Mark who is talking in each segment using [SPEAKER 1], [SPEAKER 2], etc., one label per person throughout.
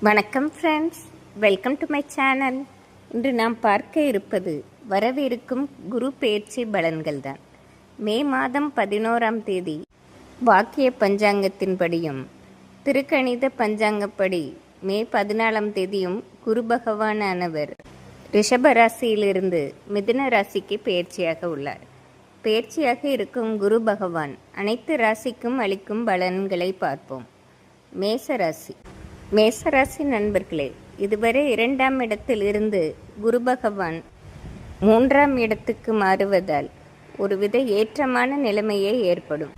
[SPEAKER 1] வணக்கம் friends, welcome to my channel. இன்று நாம் பார்க்க இருப்பது வரவிருக்கும் குரு பெயர்ச்சி பலன்கள் தான். மே மாதம் 11ஆம் தேதி வாக்கிய பஞ்சாங்கத்தின்படியும் திருக்கணித பஞ்சாங்கப்படி மே 14ஆம் தேதியும் குரு பகவானானவர் ரிஷப ராசியிலிருந்து மிதுன ராசிக்கு பெயர்ச்சியாக உள்ளார். பெயர்ச்சியாக இருக்கும் குரு பகவான் அனைத்து ராசிக்கும் அளிக்கும் பலன்களை பார்ப்போம். மேசராசி நண்பர்களே, இதுவரை 2ஆம் இடத்தில் இருந்து குரு பகவான் 3ஆம் இடத்துக்கு மாறுவதால் ஒருவித ஏற்றமான நிலைமையே ஏற்படும்.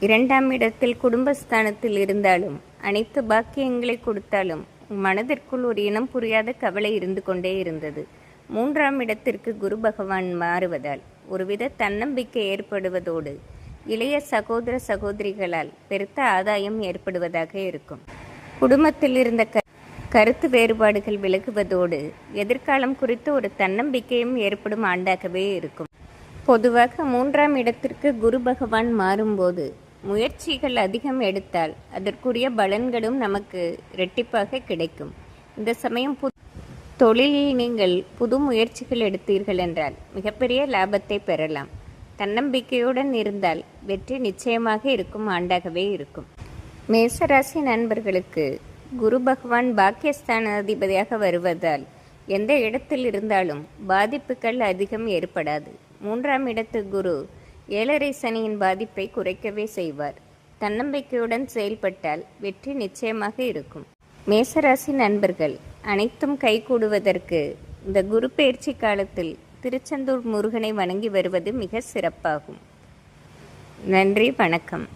[SPEAKER 1] 2ஆம் இடத்தில் குடும்பஸ்தானத்தில் இருந்தாலும் அனைத்து பாக்கியங்களை கொடுத்தாலும் மனதிற்குள் ஒரு இனம் புரியாத கவலை இருந்து கொண்டே இருந்தது. 3ஆம் இடத்திற்கு குரு பகவான் மாறுவதால் ஒருவித தன்னம்பிக்கை ஏற்படுவதோடு இளைய சகோதர சகோதரிகளால் பெருத்த ஆதாயம் ஏற்படுவதாக இருக்கும். குடும்பத்தில் இருந்த கருத்து வேறுபாடுகள் விலகுவதோடு எதிர்காலம் குறித்து ஒரு தன்னம்பிக்கையும் ஏற்படும் ஆண்டாகவே இருக்கும். பொதுவாக 3ஆம் இடத்திற்கு குரு பகவான் மாறும்போது முயற்சிகள் அதிகம் எடுத்தால் அதற்குரிய பலன்களும் நமக்கு இரட்டிப்பாக கிடைக்கும். இந்த சமயம் தொழிலில் நீங்கள் புது முயற்சிகள் எடுத்தீர்கள் என்றால் மிகப்பெரிய லாபத்தை பெறலாம். தன்னம்பிக்கையுடன் இருந்தால் வெற்றி நிச்சயமாக இருக்கும் ஆண்டாகவே இருக்கும். மேசராசி நண்பர்களுக்கு குரு பகவான் பாக்கியஸ்தான அதிபதியாக வருவதால் எந்த இடத்தில் இருந்தாலும் பாதிப்புகள் அதிகம் ஏற்படாது. 3ஆம் இடத்து குரு 7.5 சனியின் பாதிப்பை குறைக்கவே செய்வார். தன்னம்பிக்கையுடன் செயல்பட்டால் வெற்றி நிச்சயமாக இருக்கும். மேசராசி நண்பர்கள் அனைத்தும் கைகூடுவதற்கு இந்த குரு பெயர்ச்சி காலத்தில் திருச்செந்தூர் முருகனை வணங்கி வருவது மிக சிறப்பாகும். நன்றி, வணக்கம்.